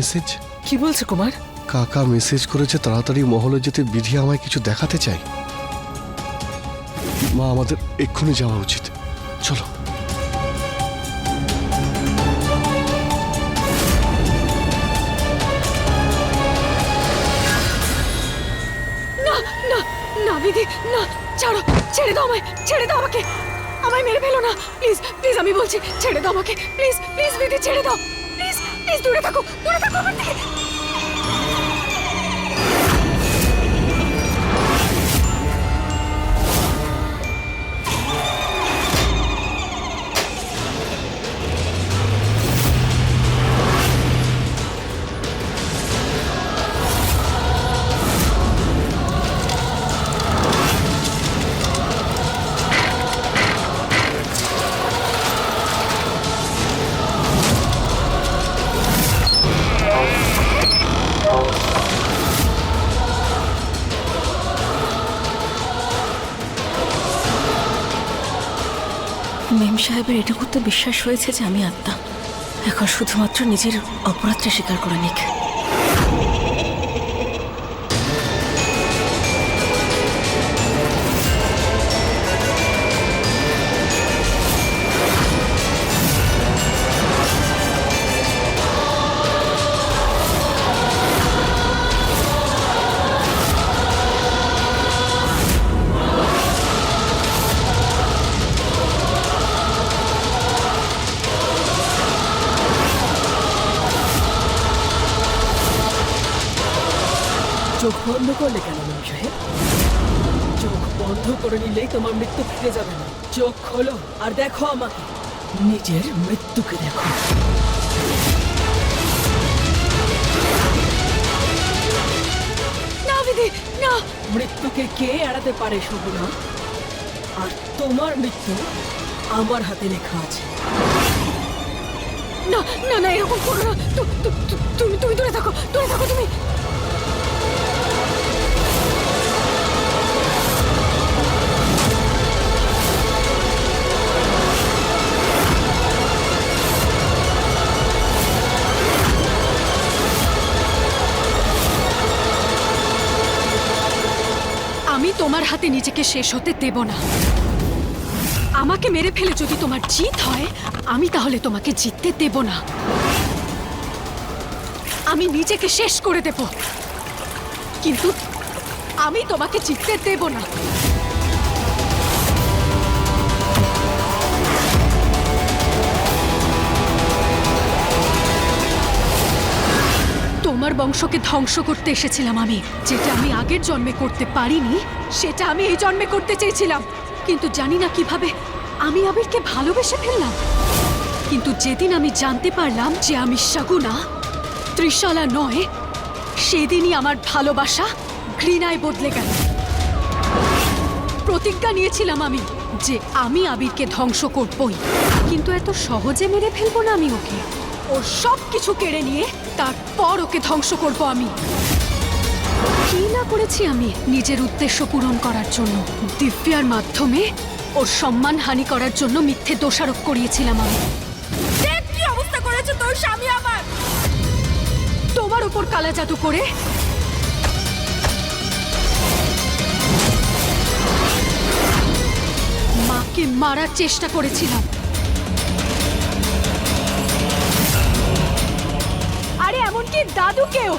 Message? কি বলছে কুমার? কাকা মেসেজ করেছে তাড়াতাড়ি মহলে যেতে, বিধি আমায় কিছু দেখাতে চাই। মা, আমাদের এক্ষুনি যাওয়া উচিত, চলো। না না না বিধি, না, ছাড়ো, ছেড়ে দাও আমায়, ছেড়ে দাও আমাকে, আমায় মেরে ফেলো না, প্লিজ প্লিজ, আমি বলছি ছেড়ে দাও আমাকে, প্লিজ প্লিজ বিধি, ছেড়ে দাও, প্লিজ প্লিজ, দূরে থাকো, দূরে থাকো আমার থেকে। মেম সাহেবের এটুকু তো বিশ্বাস হয়েছে যে আমি আত্মা। এখন শুধুমাত্র নিজের অপরাধটা স্বীকার করে নিক। চোখ বন্ধ করলে কেন মেম সাহেব? চোখ বন্ধ করে নিলেই তোমার মৃত্যু ফিরে যাবে না। চোখ খোলো আর দেখো আমাকে, নিজের মৃত্যুকে দেখো। না বিধি, না। মৃত্যুকে কে এড়াতে পারে শগুনা? আর তোমার মৃত্যু আমার হাতে লেখা আছে। না না না, এরকম করো না, তুমি তুমি দূরে থাকো, দূরে থাকো তুমি। আমি তোমার হাতে নিজেকে শেষ হতে দেব না। আমাকে মেরে ফেলে যদি তোমার জিত হয়, আমি তাহলে তোমাকে জিততে দেব না। আমি নিজেকে শেষ করে দেব, কিন্তু আমি তোমাকে জিততে দেব না। তোমার বংশকে ধ্বংস করতে এসেছিলাম আমি। যেটা আমি আগের জন্মে করতে পারিনি, সেটা আমি এই জন্মে করতে চেয়েছিলাম। কিন্তু জানি না কিভাবে আমি আবিরকে ভালোবেসে ফেললাম। কিন্তু যেদিন আমি জানতে পারলাম যে আমি শগুনা, ত্রিশালা নয়, সেদিনই আমার ভালোবাসা ঘৃণায় বদলে গেল। প্রতিজ্ঞা নিয়েছিলাম আমি যে আমি আবিরকে ধ্বংস করবই, কিন্তু এত সহজে মেরে ফেলবো না আমি ওকে। ওর সব কিছু কেড়ে নিয়ে তারপর ওকে ধ্বংস করব আমি। কি না করেছি আমি নিজের উদ্দেশ্য পূরণ করার জন্য। দিব্যার মাধ্যমে ওর সম্মানহানি করার জন্য মিথ্যে দোষারোপ করিয়েছিলাম আমি। দেখ কি অবস্থা করেছে তোর স্বামী আমার। তোমার উপর কালা জাদু করে মাকে মারার চেষ্টা করেছিলাম। আরে এমনকি দাদুকেও।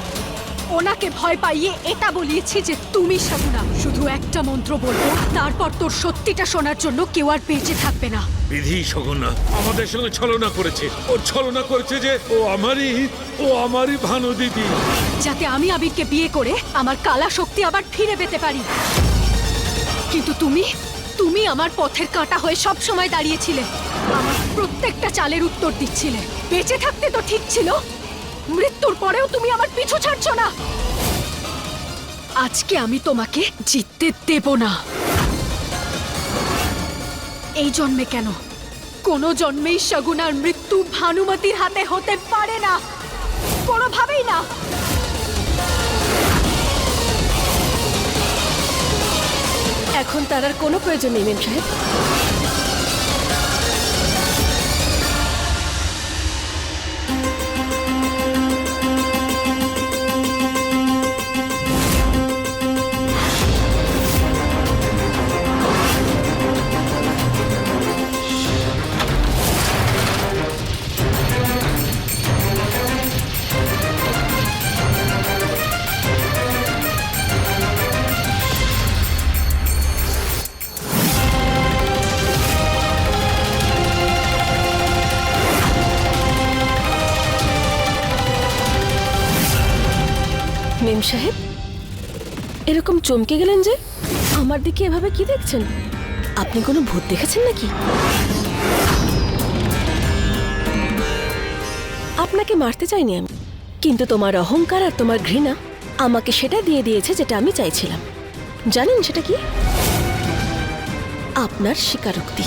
ওনাকে ভয় পাইয়ে এটা বলিয়েছি যে তুমি শগুনা। শুধু একটা মন্ত্র বলবো, তারপর তোর সত্যিটা শোনার জন্য কেউ আর বেঁচে থাকবে না। বিধি শগুনা আমাদের সঙ্গে ছলনা করেছে। ওর ছলনা করেছে যে ও আমারই ভানু দিদি। যাতে আমি আবিরকে বিয়ে করে আমার কালা শক্তি আবার ফিরে পেতে পারি। কিন্তু তুমি আমার পথের কাঁটা হয়ে সব সময় দাঁড়িয়েছিলে। আমার প্রত্যেকটা চালের উত্তর দিচ্ছিলে। বেঁচে থাকতে তো ঠিক ছিল, মৃত্যুর পরেও তুমি আমার পিছু ছাড়ছো না। আজকে আমি তোমাকে জিততে দেব না। এই জন্মে কেন, কোনো জন্মেই শগুনার মৃত্যু ভানুমতির হাতে হতে পারে না, কোনোভাবেই না। এখন তার আর কোনো প্রয়োজন নেই মেম সাহেব। মেম সাহেব, এরকম চমকে গেলেন যে? আমার দিকে এভাবে কি দেখছেন? আপনি কোনো ভূত দেখেছেন নাকি? আপনাকে মারতে চাইনি আমি, কিন্তু তোমার অহংকার আর তোমার ঘৃণা আমাকে সেটা দিয়ে দিয়েছে যেটা আমি চাইছিলাম। জানেন সেটা কি? আপনার স্বীকারোক্তি।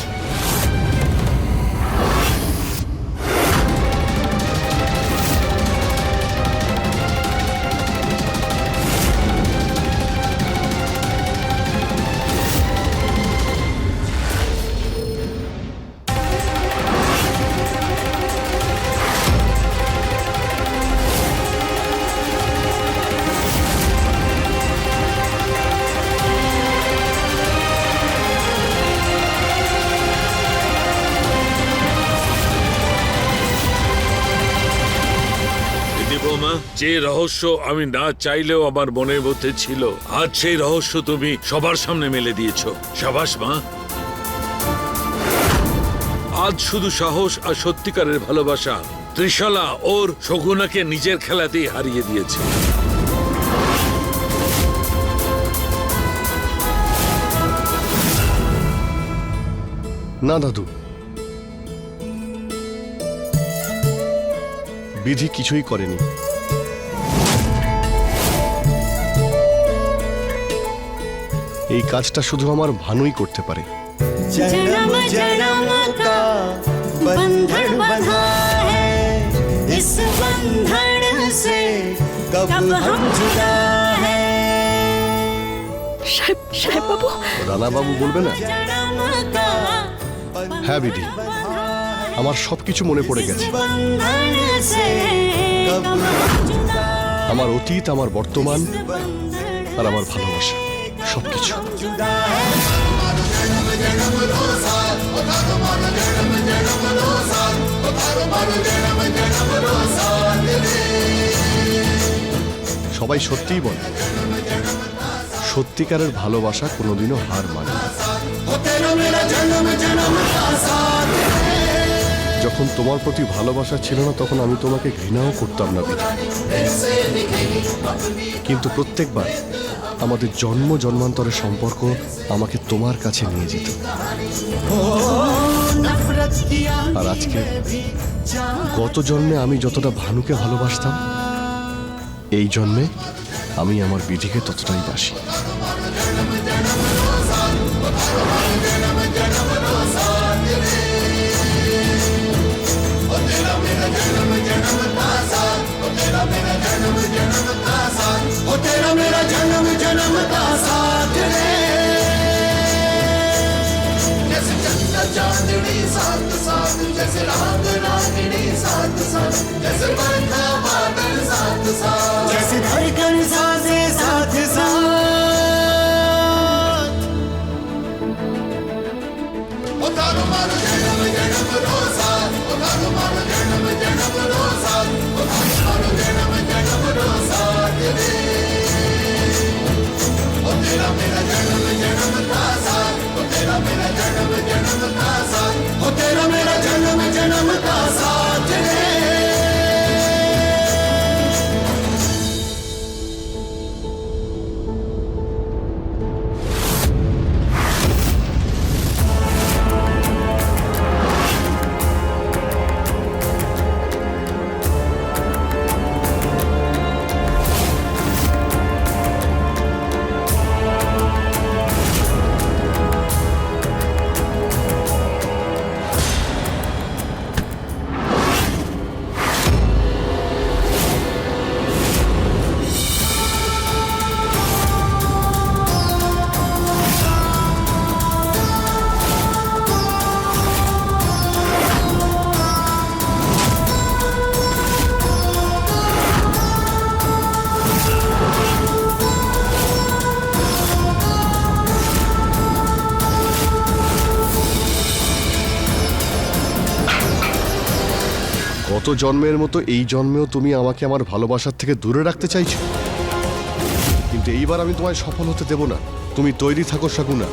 বৌমা, যে রহস্য আমি না চাইলেও আমার মনের মধ্যে ছিল, আজ সেই রহস্য তুমি সবার সামনে মেলে দিয়েছো। সাবাস মা। আজ শুধু সাহস আর সত্যিকারের ভালোবাসা ত্রিশালা ওর শগুনাকে নিজের খেলাতেই হারিয়ে দিয়েছে। না দাদু, বিধি কিছুই করেনি। এই কাজটা শুধু আমার ভানুই করতে পারে। जन्म जन्म का बंधन बंधा है, इस बंधन से कब हम जुदा है। সাহেব বাবু, রানা বাবু বলবে না? जन्म का হ্যাঁ বিধি, আমার সবকিছু মনে পড়ে গেছে। बंधन से कब हम जुदा, আমার অতীত, আমার বর্তমান আর আমার ভালোবাসা সবকিছু। जुदा है। সবাই সত্যিই বলে, সত্যিকারের ভালোবাসা কোনোদিনও হার মানে না। যখন তোমার প্রতি ভালোবাসা ছিল না, তখন আমি তোমাকে ঘৃণাও করতাম না বিধি। কিন্তু প্রত্যেকবার আমাদের জন্ম জন্মান্তরের সম্পর্ক আমাকে তোমার কাছে নিয়ে যেত। আর আজকে গত জন্মে আমি যতটা ভানুকে ভালোবাসতাম, এই জন্মে আমি আমার বিধিকে ততটাই বাসি। जैसे धड़कन साजे साथ साथ, तेरा मेरा जन्म जन्म का साथ है। গত জন্মের মতো এই জন্মেও তুমি আমাকে আমার ভালোবাসার থেকে দূরে রাখতে চাইছো, কিন্তু এইবার আমি তোমায় সফল হতে দেব না। তুমি তৈরি থাকো শগুনা,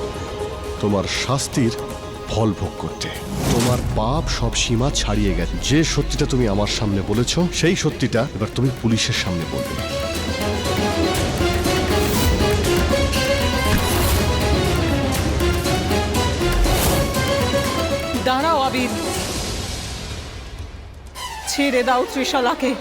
তোমার শাস্তির ফল ভোগ করতে। তোমার পাপ সব সীমা ছাড়িয়ে গেছে। যে সত্যিটা তুমি আমার সামনে বলেছো, সেই সত্যিটা এবার তুমি পুলিশের সামনে বলবে। আবির, ছেড়ে দাও ত্রিশালাকে।